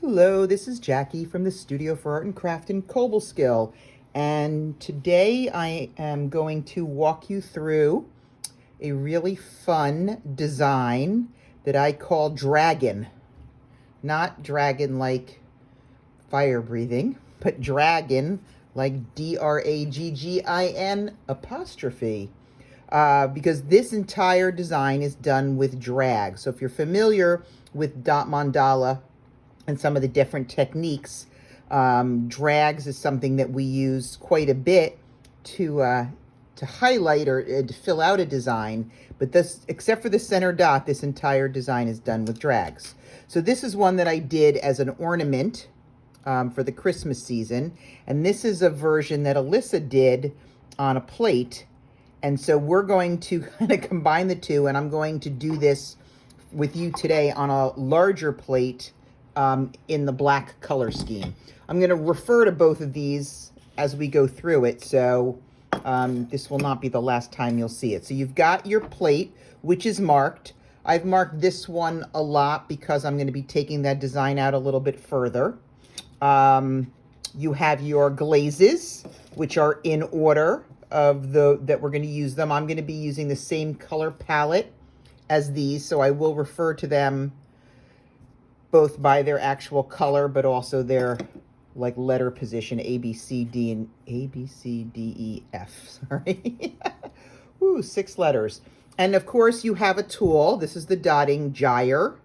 Hello, this is Jackie from the Studio for Art and Craft in Cobleskill, and today I am going to walk you through a really fun design that I call Draggin. Not dragon like fire breathing, but draggin like Draggin apostrophe. Because this entire design is done with drag. So if you're familiar with dot mandala and some of the different techniques, drags is something that we use quite a bit to highlight or to fill out a design. But this, except for the center dot, this entire design is done with drags. So this is one that I did as an ornament for the Christmas season. And this is a version that Alyssa did on a plate. And so we're going to kind of combine the two, and I'm going to do this with you today on a larger plate in the black color scheme. I'm going to refer to both of these as we go through it, so this will not be the last time you'll see it. So you've got your plate, which is marked. I've marked this one a lot because I'm going to be taking that design out a little bit further. You have your glazes, which are in order of that we're going to use them. I'm going to be using the same color palette as these, so I will refer to them both by their actual color, but also their like letter position, A, B, C, D, and A, B, C, D, E, F. Sorry. Ooh, 6 letters. And of course you have a tool. This is the dotting gyre.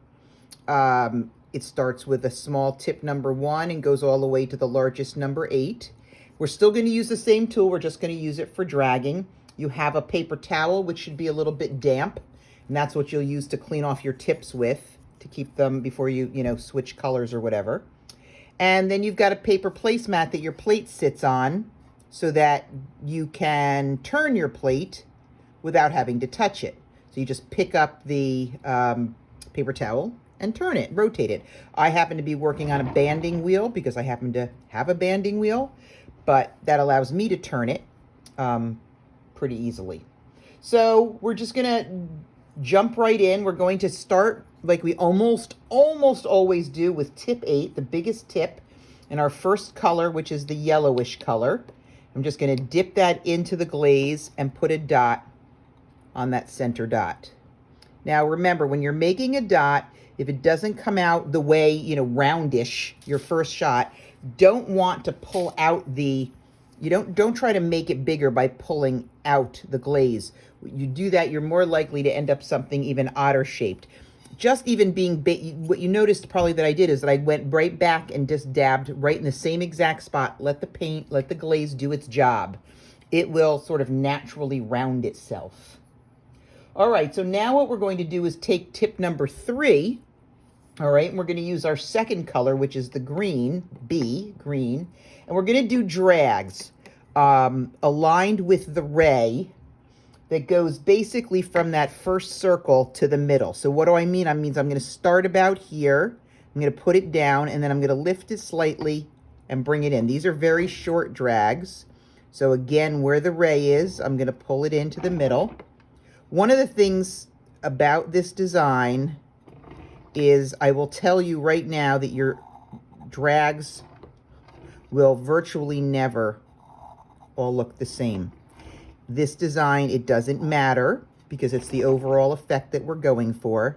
It starts with a small tip number 1 and goes all the way to the largest number 8. We're still going to use the same tool. We're just going to use it for dragging. You have a paper towel, which should be a little bit damp, and that's what you'll use to clean off your tips with, to keep them before you switch colors or whatever. And then you've got a paper placemat that your plate sits on so that you can turn your plate without having to touch it. So you just pick up the paper towel and turn it, rotate it. I happen to be working on a banding wheel because I happen to have a banding wheel, but that allows me to turn it pretty easily. So we're just gonna jump right in. We're going to start like we almost always do with tip 8, the biggest tip, in our first color, which is the yellowish color. I'm just gonna dip that into the glaze and put a dot on that center dot. Now remember, when you're making a dot, if it doesn't come out the way, roundish, your first shot, don't want to pull out don't try to make it bigger by pulling out the glaze. You do that, you're more likely to end up something even odder shaped. Just even being what you noticed probably that I did is that I went right back and just dabbed right in the same exact spot. Let the glaze do its job. It will sort of naturally round itself. All right, so now what we're going to do is take tip number 3. All right, and we're going to use our second color, which is the green, B, green, and we're going to do drags aligned with the ray that goes basically from that first circle to the middle. So what do I mean? I mean I'm going to start about here, I'm going to put it down, and then I'm going to lift it slightly and bring it in. These are very short drags. So again, where the ray is, I'm going to pull it into the middle. One of the things about this design is I will tell you right now that your drags will virtually never all look the same. This design, it doesn't matter because it's the overall effect that we're going for.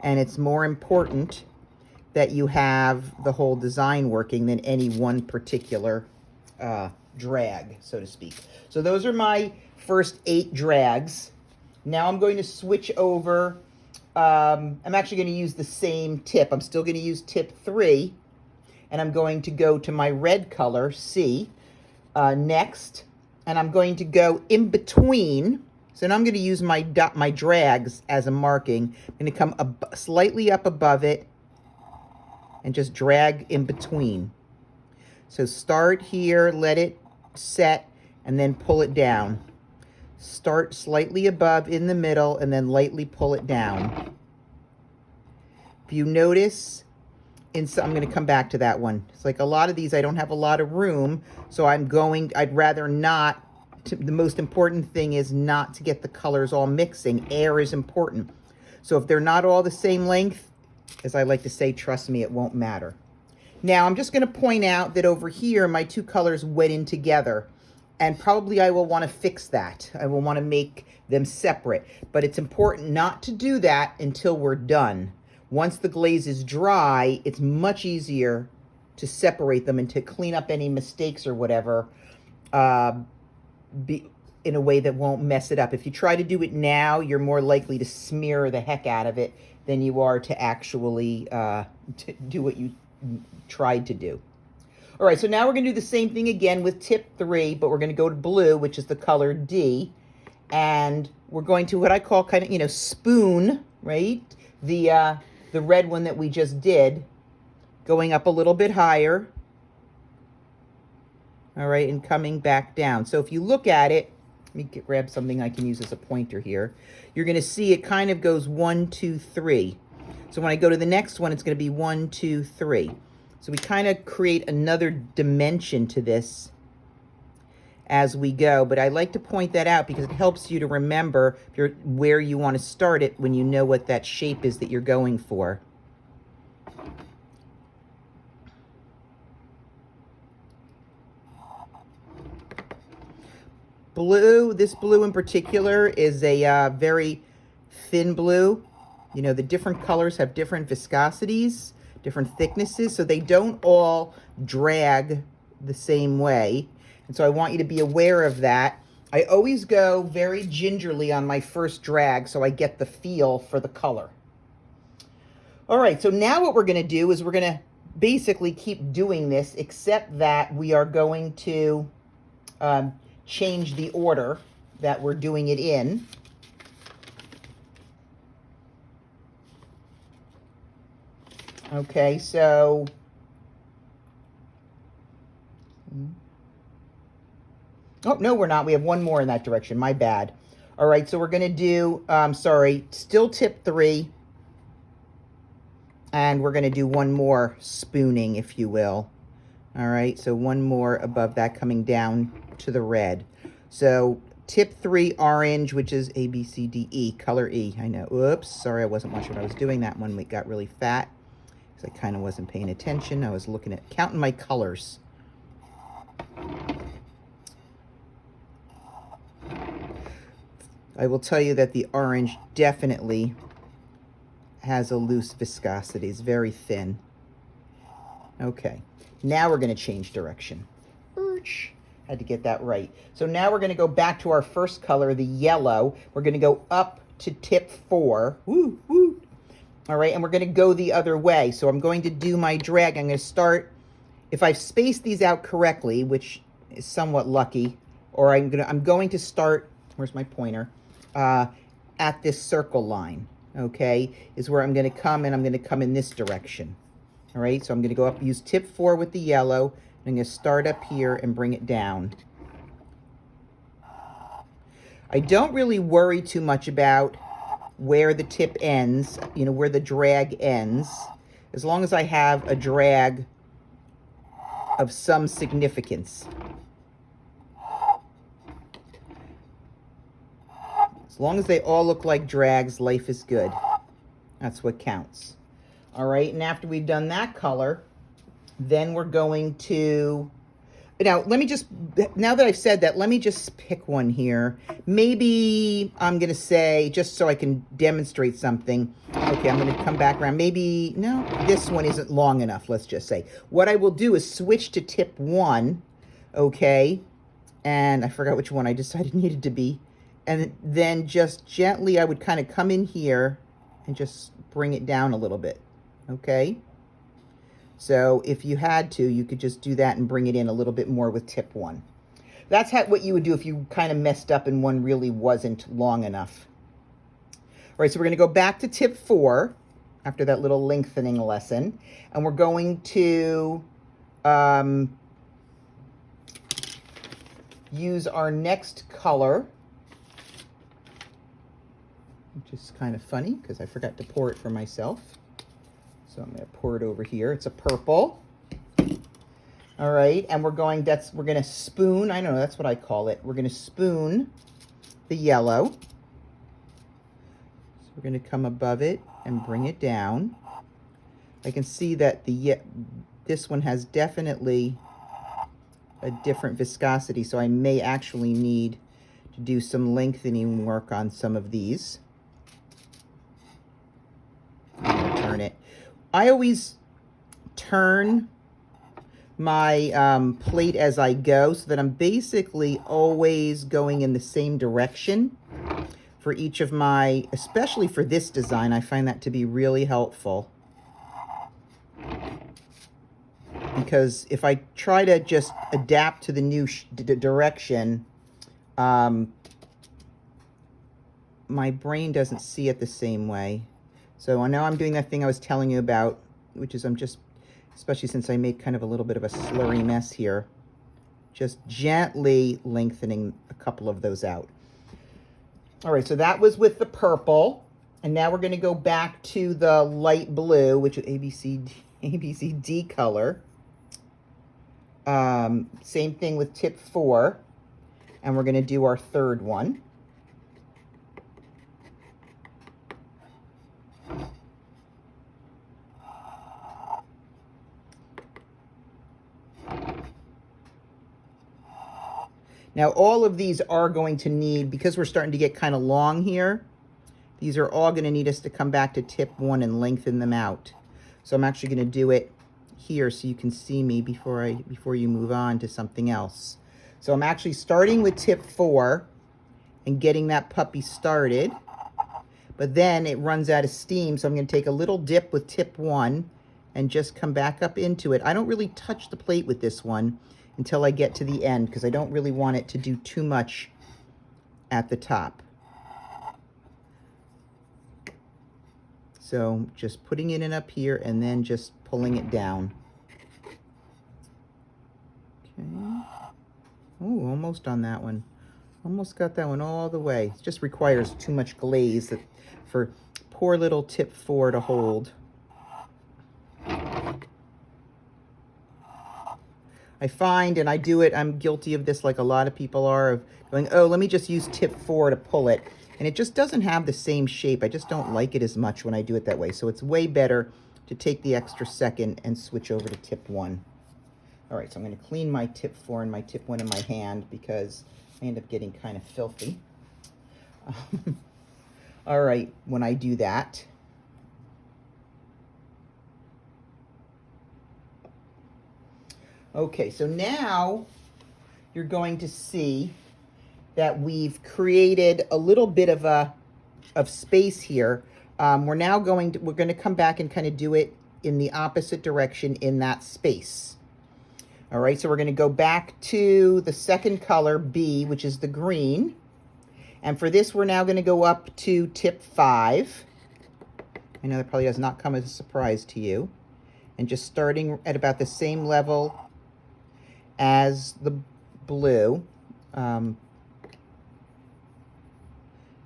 And it's more important that you have the whole design working than any one particular drag, so to speak. So those are my first 8 drags. Now I'm going to switch over. I'm actually going to use the same tip. I'm still going to use tip 3, and I'm going to go to my red color, C, next, and I'm going to go in between. So now I'm going to use my drags as a marking. I'm going to come slightly up above it and just drag in between. So start here, let it set, and then pull it down. Start slightly above in the middle and then lightly pull it down. If you notice, I'm going to come back to that one. It's like a lot of these, I don't have a lot of room, so I'd rather not. The most important thing is not to get the colors all mixing. Air is important. So if they're not all the same length, As I like to say, trust me, it won't matter. Now, I'm just going to point out that over here, my two colors went in together. And probably I will want to fix that. I will want to make them separate. But it's important not to do that until we're done. Once the glaze is dry, it's much easier to separate them and to clean up any mistakes or whatever in a way that won't mess it up. If you try to do it now, you're more likely to smear the heck out of it than you are to actually do what you tried to do. All right, so now we're going to do the same thing again with tip 3, but we're going to go to blue, which is the color D, and we're going to what I call kind of, you know, spoon, right? The red one that we just did, going up a little bit higher, all right, and coming back down. So if you look at it, let me grab something I can use as a pointer here. You're going to see it kind of goes 1, 2, 3. So when I go to the next one, it's going to be 1, 2, 3. So we kind of create another dimension to this as we go. But I like to point that out because it helps you to remember where you want to start it when you know what that shape is that you're going for. Blue, this blue in particular is a very thin blue. You know, the different colors have different viscosities, different thicknesses, so they don't all drag the same way. And so I want you to be aware of that. I always go very gingerly on my first drag so I get the feel for the color. All right, so now what we're going to do is we're going to basically keep doing this, except that we are going to change the order that we're doing it in. Okay, so oh, no, we're not. We have one more in that direction. My bad. All right, so we're going to do, sorry, still tip 3. And we're going to do one more spooning, if you will. All right, so one more above that coming down to the red. So tip 3 orange, which is A, B, C, D, E, color E. I know. Oops, sorry, I wasn't watching what I was doing. That one got really fat because I kind of wasn't paying attention. I was looking at counting my colors. I will tell you that the orange definitely has a loose viscosity. It's very thin. Okay, now we're going to change direction. Had to get that right. So now we're going to go back to our first color, the yellow. We're going to go up to tip 4. Woo, woo. All right, and we're going to go the other way. So I'm going to do my drag. I'm going to start, if I've spaced these out correctly, which is somewhat lucky, or I'm going to start, where's my pointer, at this circle line, okay, is where I'm going to come, and I'm going to come in this direction. All right, so I'm going to go up, use tip 4 with the yellow. I'm going to start up here and bring it down. I don't really worry too much about where the tip ends, you know, where the drag ends, as long as I have a drag of some significance. As long as they all look like drags, life is good. That's what counts. All right, and after we've done that color, then we're going to, now let me just, now that I've said that, let me just pick one here. Maybe I'm going to say, just so I can demonstrate something, okay, I'm going to come back around. Maybe, no, this one isn't long enough, let's just say. What I will do is switch to tip 1, okay, and I forgot which one I decided needed to be. And then just gently, I would kind of come in here and just bring it down a little bit, okay? So if you had to, you could just do that and bring it in a little bit more with tip 1. That's what you would do if you kind of messed up and one really wasn't long enough. All right, so we're going to go back to tip 4 after that little lengthening lesson. And we're going to use our next color, which is kind of funny because I forgot to pour it for myself. So I'm going to pour it over here. It's a purple. All right, and we're going to spoon, I don't know, that's what I call it. We're going to spoon the yellow. So we're going to come above it and bring it down. I can see that this one has definitely a different viscosity, so I may actually need to do some lengthening work on some of these. I'm gonna turn it. I always turn my plate as I go so that I'm basically always going in the same direction for each of my, especially for this design. I find that to be really helpful, because if I try to just adapt to the new direction, my brain doesn't see it the same way. So I know I'm doing that thing I was telling you about, which is I'm just, especially since I made kind of a little bit of a slurry mess here, just gently lengthening a couple of those out. All right, so that was with the purple. And now we're gonna go back to the light blue, which is ABCD color. Same thing with tip 4. And we're gonna do our third one. Now, all of these are going to need, because we're starting to get kind of long here, these are all going to need us to come back to tip 1 and lengthen them out. So I'm actually going to do it here so you can see me before you move on to something else. So I'm actually starting with tip 4 and getting that puppy started, but then it runs out of steam, so I'm going to take a little dip with tip 1 and just come back up into it. I don't really touch the plate with this one until I get to the end, because I don't really want it to do too much at the top. So just putting it in up here and then just pulling it down. Okay. Oh, almost on that one. Almost got that one all the way. It just requires too much glaze for poor little tip 4 to hold. I find, and I do it, I'm guilty of this like a lot of people are, of going, oh, let me just use tip 4 to pull it. And it just doesn't have the same shape. I just don't like it as much when I do it that way. So it's way better to take the extra second and switch over to tip 1. All right, so I'm going to clean my tip 4 and my tip 1 in my hand, because I end up getting kind of filthy. All right, when I do that. Okay, so now you're going to see that we've created a little bit of space here. We're going to come back and kind of do it in the opposite direction in that space. All right, so we're going to go back to the second color, B, which is the green. And for this, we're now going to go up to tip 5. I know that probably does not come as a surprise to you. And just starting at about the same level as the blue. And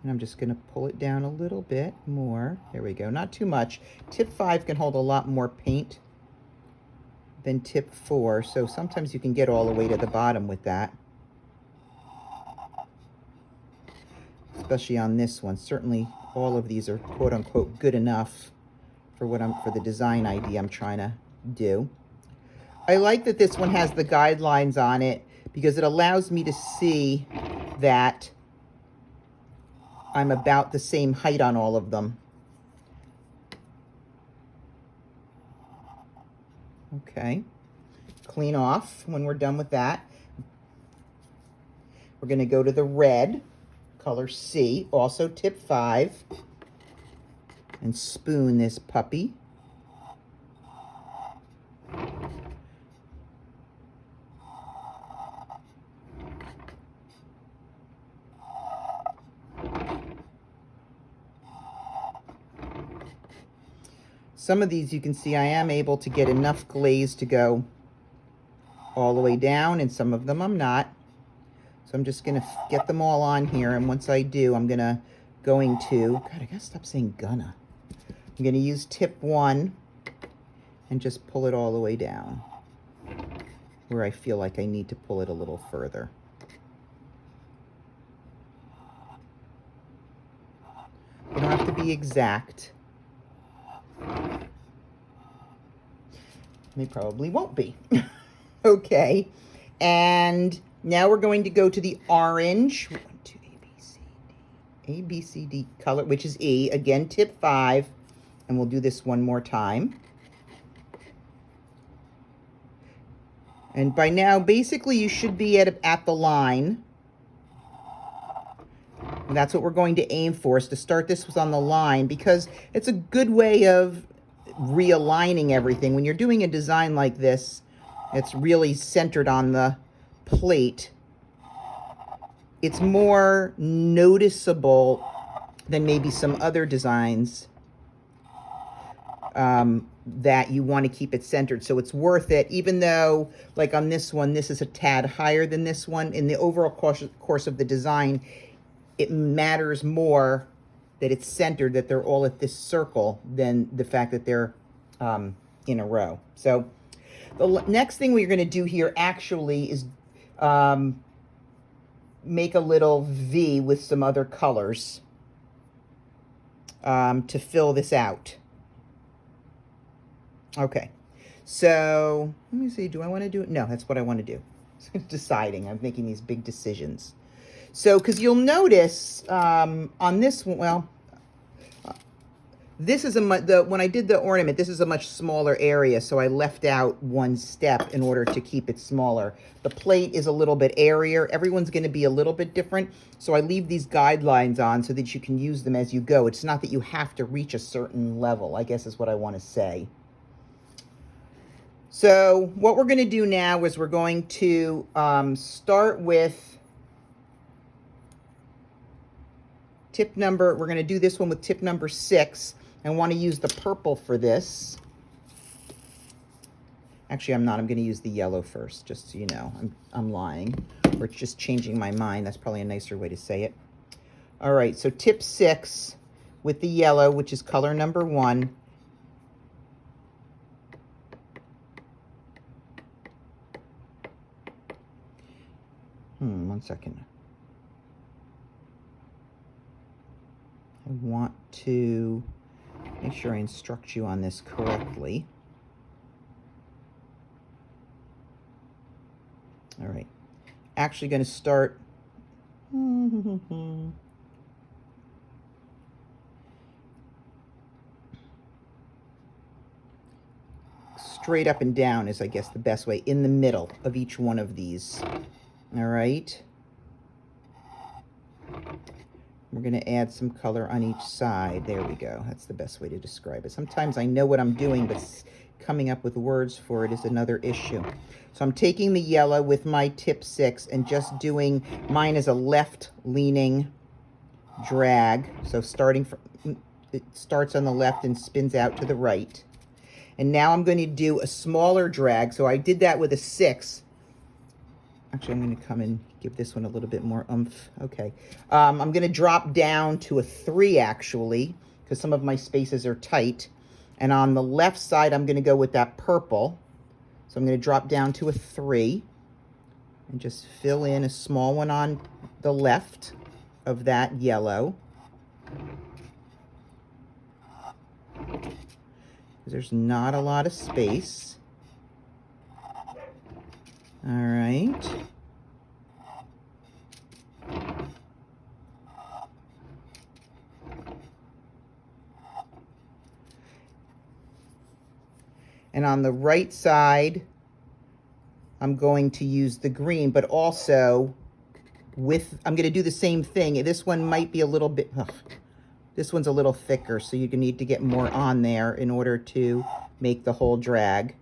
I'm just going to pull it down a little bit more. There we go. Not too much. Tip 5 can hold a lot more paint than tip 4, so sometimes you can get all the way to the bottom with that. Especially on this one. Certainly all of these are quote unquote good enough for the design idea I'm trying to do. I like that this one has the guidelines on it, because it allows me to see that I'm about the same height on all of them. Okay, clean off when we're done with that. We're going to go to the red, color C, also tip 5, and spoon this puppy. Some of these you can see I am able to get enough glaze to go all the way down, and some of them I'm not. So I'm just going to get them all on here, and once I do, I'm going to God, I gotta stop saying gonna. I'm going to use tip 1 and just pull it all the way down where I feel like I need to pull it a little further. You don't have to be exact. They probably won't be. Okay, and now we're going to go to the orange. 1, 2, A, B, C, D color, which is E. Again, tip 5, and we'll do this one more time. And by now, basically, you should be at the line. And that's what we're going to aim for, is to start this on the line, because it's a good way of realigning everything. When you're doing a design like this, it's really centered on the plate. It's more noticeable than maybe some other designs that you want to keep it centered. So it's worth it, even though, like on this one, this is a tad higher than this one. In the overall course of the design, it matters more that it's centered, that they're all at this circle, than the fact that they're in a row. So the next thing we're going to do here actually is make a little V with some other colors to fill this out. Okay, so let me see, do I want to do it? No, that's what I want to do. Deciding, I'm making these big decisions. So, because you'll notice on this one, well, this is when I did the ornament, this is a much smaller area, so I left out one step in order to keep it smaller. The plate is a little bit airier. Everyone's going to be a little bit different, so I leave these guidelines on so that you can use them as you go. It's not that you have to reach a certain level, I guess is what I want to say. So what we're going to do now is we're going to start with we're going to do this one with tip number 6. I want to use the purple for this. Actually, I'm not. I'm going to use the yellow first, just so you know. I'm lying, or it's just changing my mind. That's probably a nicer way to say it. All right, so tip 6 with the yellow, which is color number 1. One second. I want to make sure I instruct you on this correctly. All right. Actually going to start straight up and down is, I guess, the best way, in the middle of each one of these. All right. We're going to add some color on each side. There we go. That's the best way to describe it. Sometimes I know what I'm doing, but coming up with words for it is another issue. So I'm taking the yellow with my tip 6 and just doing mine as a left-leaning drag. So it starts on the left and spins out to the right. And now I'm going to do a smaller drag. So I did that with a 6. Actually, I'm going to come and give this one a little bit more oomph. Okay. I'm going to drop down to a 3, actually, because some of my spaces are tight. And on the left side, I'm going to go with that purple. So I'm going to drop down to a 3 and just fill in a small one on the left of that yellow. Because there's not a lot of space. All right. And on the right side, I'm going to use the green, but also I'm going to do the same thing. This one might be a little bit, this one's a little thicker, so you need to get more on there in order to make the whole drag.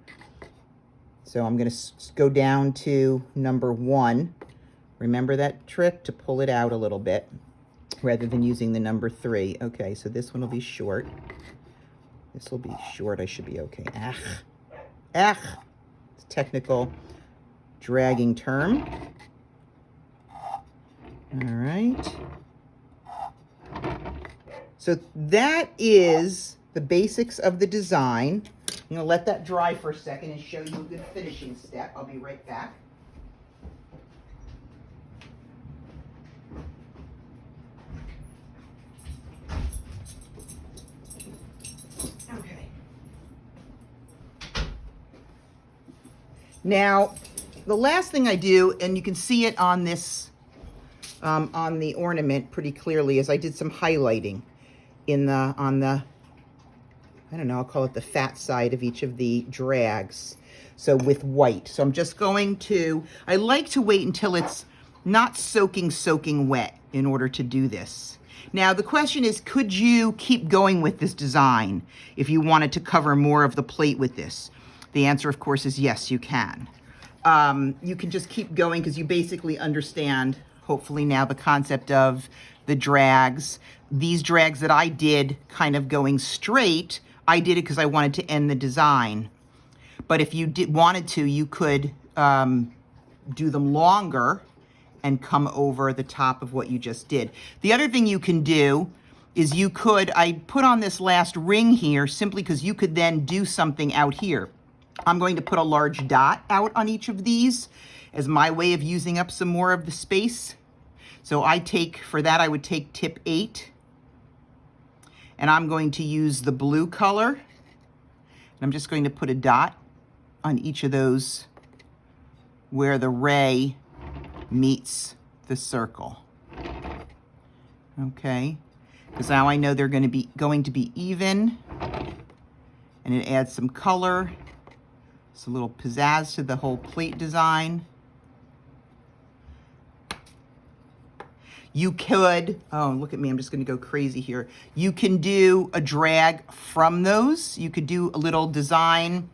So I'm going to go down to number 1. Remember that trick, to pull it out a little bit rather than using the number 3. Okay, so this one will be short. This will be short. I should be okay. It's a technical dragging term. All right. So that is the basics of the design. I'm going to let that dry for a second and show you a good finishing step. I'll be right back. Okay. Now, the last thing I do, and you can see it on this, on the ornament pretty clearly, is I did some highlighting on the, I don't know, I'll call it the fat side of each of the drags. So with white. So I'm just going to, I like to wait until it's not soaking wet in order to do this. Now the question is, could you keep going with this design if you wanted to cover more of the plate with this? The answer, of course, is yes, you can. You can just keep going because you basically understand, hopefully now, the concept of the drags. These drags that I did kind of going straight, I did it because I wanted to end the design. But if you wanted to, you could do them longer and come over the top of what you just did. The other thing you can do is I put on this last ring here simply because you could then do something out here. I'm going to put a large dot out on each of these as my way of using up some more of the space. So for that, I would take tip 8, and I'm going to use the blue color. And I'm just going to put a dot on each of those where the ray meets the circle. Okay, because now I know they're going to be even, and it adds some color. It's a little pizzazz to the whole plate design. You could, oh, look at me, I'm just going to go crazy here. You can do a drag from those. You could do a little design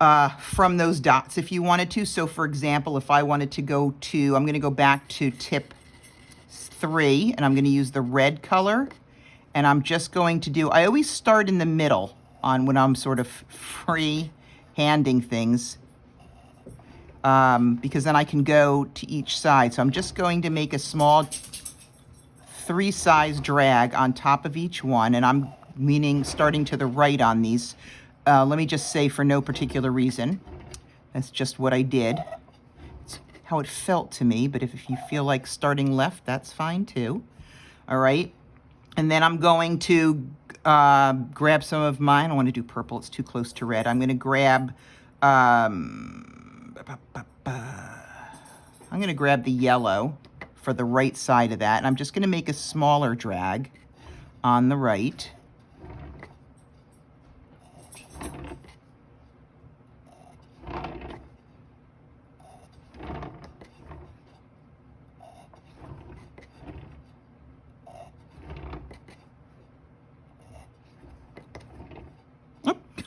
from those dots if you wanted to. So for example, if I wanted to I'm going to go back to tip 3, and I'm going to use the red color. And I'm just going to I always start in the middle when I'm sort of free-handing things. Because then I can go to each side. So I'm just going to make a small 3-size drag on top of each one, and I'm starting to the right on these. Let me just say, for no particular reason, that's just what I did. It's how it felt to me, but if you feel like starting left, that's fine too. All right, and then I'm going to grab some of mine. I don't want to do purple, it's too close to red. I'm going to grab the yellow for the right side of that, and I'm just going to make a smaller drag on the right.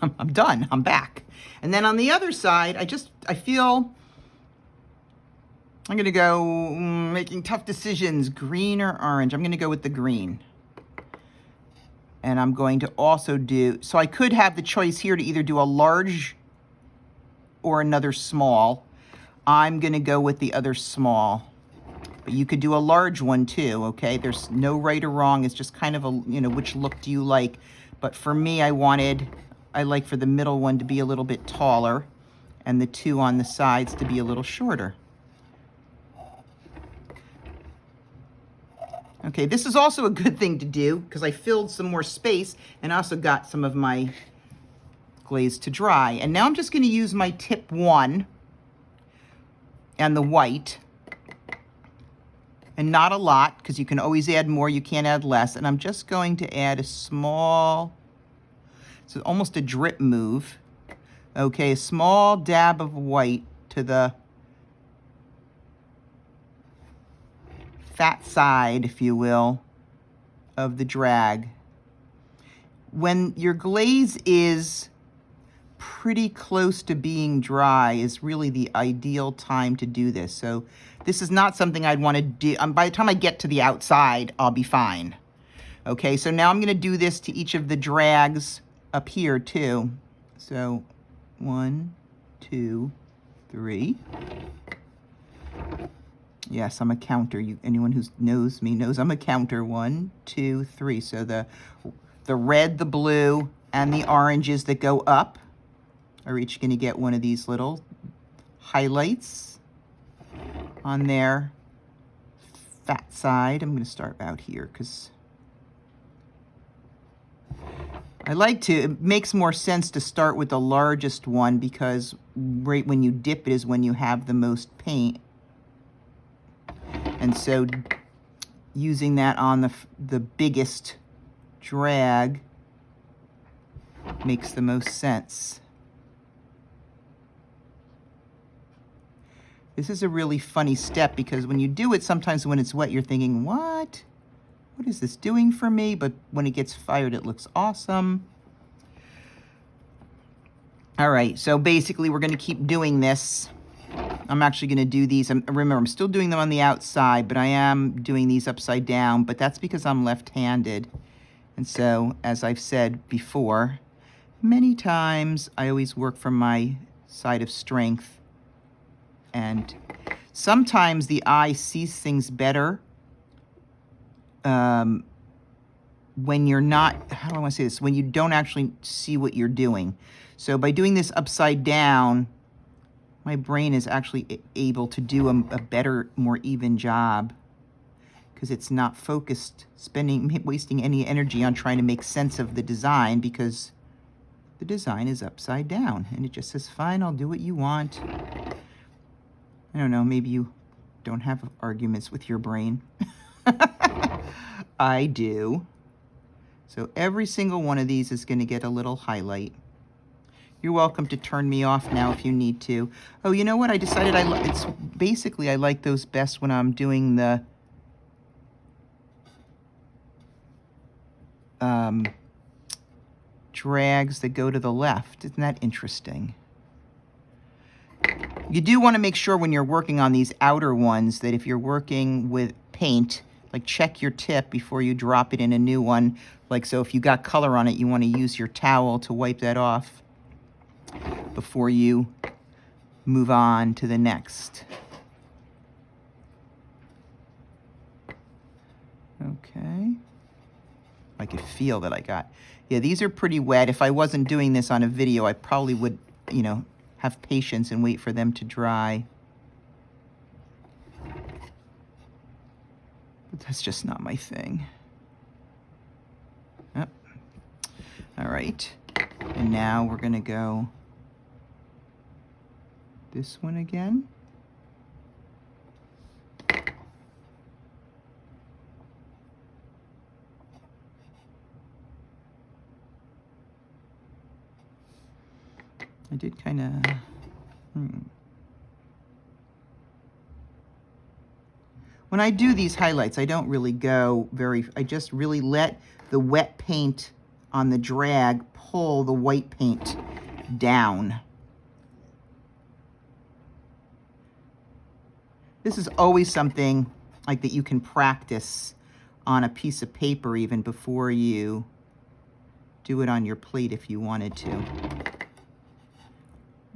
Oh, I'm done. I'm back. And then on the other side, I feel I'm going to go making tough decisions, green or orange. I'm going to go with the green. And I'm going to also so I could have the choice here to either do a large or another small. I'm going to go with the other small. But you could do a large one too, okay? There's no right or wrong. It's just kind of which look do you like? But for me, I like for the middle one to be a little bit taller and the 2 on the sides to be a little shorter. Okay, this is also a good thing to do because I filled some more space and also got some of my glaze to dry. And now I'm just going to use my tip 1 and the white, and not a lot because you can always add more, you can't add less. And I'm just going to add a small, so almost a drip move. Okay, a small dab of white to the fat side, if you will, of the drag. When your glaze is pretty close to being dry is really the ideal time to do this. So this is not something I'd want to do. By the time I get to the outside, I'll be fine. Okay, so now I'm going to do this to each of the drags up here too. So 1, 2, 3. Yes, I'm a counter. Anyone who knows me knows I'm a counter. 1, 2, 3. So the red, the blue, and the oranges that go up are each going to get one of these little highlights on their fat side. I'm going to start out here because it makes more sense to start with the largest one because right when you dip it is when you have the most paint. And so using that on the biggest drag makes the most sense. This is a really funny step because when you do it, sometimes when it's wet, you're thinking, what? What is this doing for me? But when it gets fired, it looks awesome. All right, so basically we're gonna keep doing this. I'm actually gonna do these. Remember, I'm still doing them on the outside, but I am doing these upside down, but that's because I'm left-handed. And so, as I've said before, many times I always work from my side of strength. And sometimes the eye sees things better when you're not, how do I want to say this? When you don't actually see what you're doing. So by doing this upside down, my brain is actually able to do a better, more even job because it's not focused, wasting any energy on trying to make sense of the design because the design is upside down. And it just says, fine, I'll do what you want. I don't know, maybe you don't have arguments with your brain. I do. So every single one of these is going to get a little highlight. You're welcome to turn me off now if you need to. Oh, you know what? I decided I like those best when I'm doing the drags that go to the left. Isn't that interesting? You do want to make sure when you're working on these outer ones that if you're working with paint, like check your tip before you drop it in a new one. Like so if you got color on it, you want to use your towel to wipe that off before you move on to the next. Okay. I could feel that I got. Yeah, these are pretty wet. If I wasn't doing this on a video, I probably would, you know, have patience and wait for them to dry. But that's just not my thing. Yep. All right. And now we're going to go this one again. I did kind of... When I do these highlights, I don't really go very... I just really let the wet paint on the drag pull the white paint down. This is always something like that you can practice on a piece of paper even before you do it on your plate if you wanted to.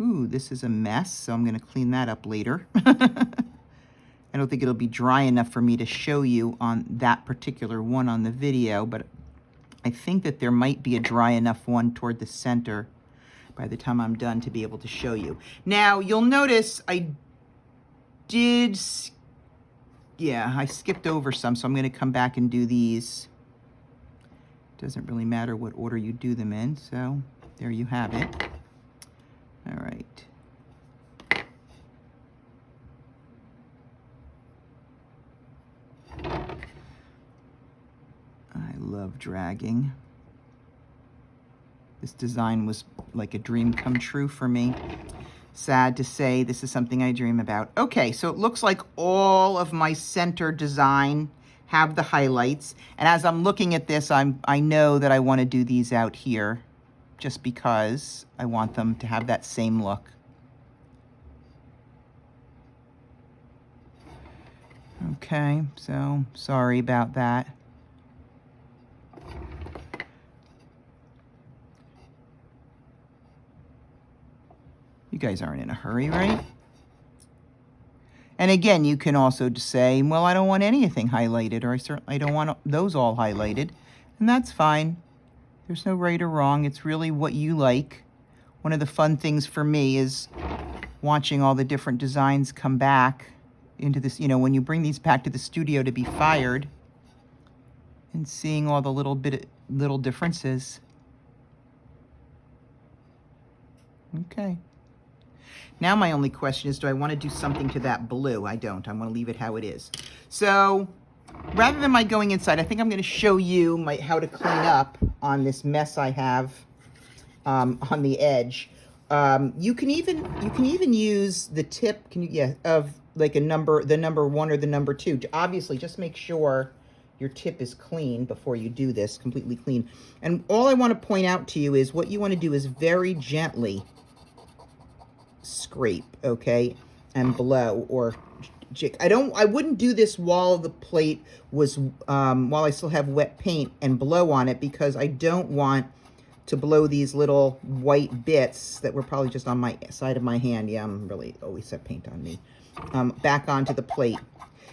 Ooh, this is a mess, so I'm going to clean that up later. I don't think it'll be dry enough for me to show you on that particular one on the video, but I think that there might be a dry enough one toward the center by the time I'm done to be able to show you. Now, you'll notice I skipped over some, so I'm going to come back and do these. Doesn't really matter what order you do them in, so there you have it. All right. I love dragging. This design was like a dream come true for me. Sad to say, this is something I dream about. Okay, so it looks like all of my center design have the highlights. And as I'm looking at this, I know that I want to do these out here just because I want them to have that same look. Okay, so sorry about that. You guys aren't in a hurry, right? And again, you can also just say, well, I don't want anything highlighted, or I certainly don't want those all highlighted. And that's fine. There's no right or wrong. It's really what you like. One of the fun things for me is watching all the different designs come back into this, you know, when you bring these back to the studio to be fired and seeing all the little differences. Okay. Now my only question is, do I want to do something to that blue? I don't. I want to leave it how it is. So rather than my going inside, I think I'm going to show you how to clean up on this mess I have on the edge. You can even use the tip. Of like the number 1 or the number 2. Obviously, just make sure your tip is clean before you do this, completely clean. And all I want to point out to you is what you want to do is very gently scrape, okay, and blow or jig. I wouldn't do this while the plate was while I still have wet paint and blow on it, because I don't want to blow these little white bits that were probably just on my side of my hand. Yeah, I'm really always have paint on me. Back onto the plate.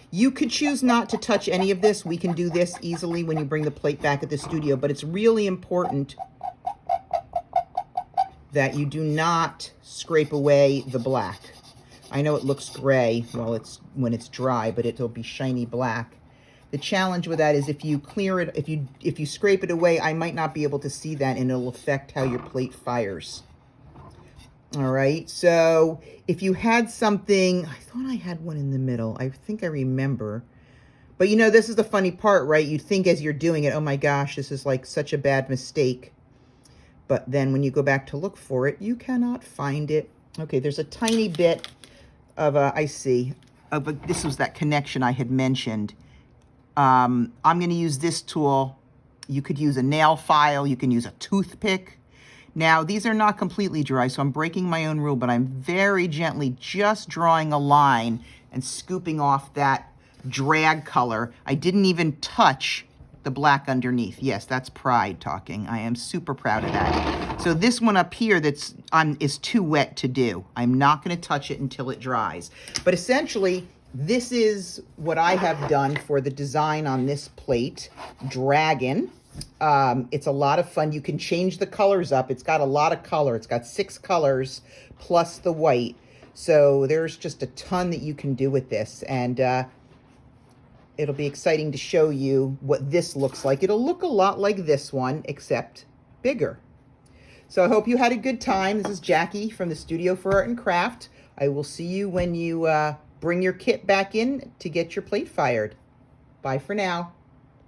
You could choose not to touch any of this. We can do this easily when you bring the plate back at the studio, but it's really important that you do not scrape away the black. I know it looks gray when it's dry, but it'll be shiny black. The challenge with that is if you clear it, if you scrape it away, I might not be able to see that, and it'll affect how your plate fires. All right, so if you had something, I thought I had one in the middle. I think I remember. But you know, this is the funny part, right? You'd think as you're doing it, oh my gosh, this is like such a bad mistake. But then when you go back to look for it, you cannot find it. Okay, there's a tiny bit of I see. This was that connection I had mentioned. I'm going to use this tool. You could use a nail file. You can use a toothpick. Now, these are not completely dry, so I'm breaking my own rule, but I'm very gently just drawing a line and scooping off that drag color. I didn't even touch the black underneath. Yes, that's pride talking. I am super proud of that. So this one up here is too wet to do. I'm not going to touch it until it dries. But essentially, this is what I have done for the design on this plate, Draggin. It's a lot of fun. You can change the colors up. It's got a lot of color. It's got 6 colors plus the white. So there's just a ton that you can do with this. And it'll be exciting to show you what this looks like. It'll look a lot like this one, except bigger. So I hope you had a good time. This is Jackie from the Studio for Art and Craft. I will see you when you bring your kit back in to get your plate fired. Bye for now.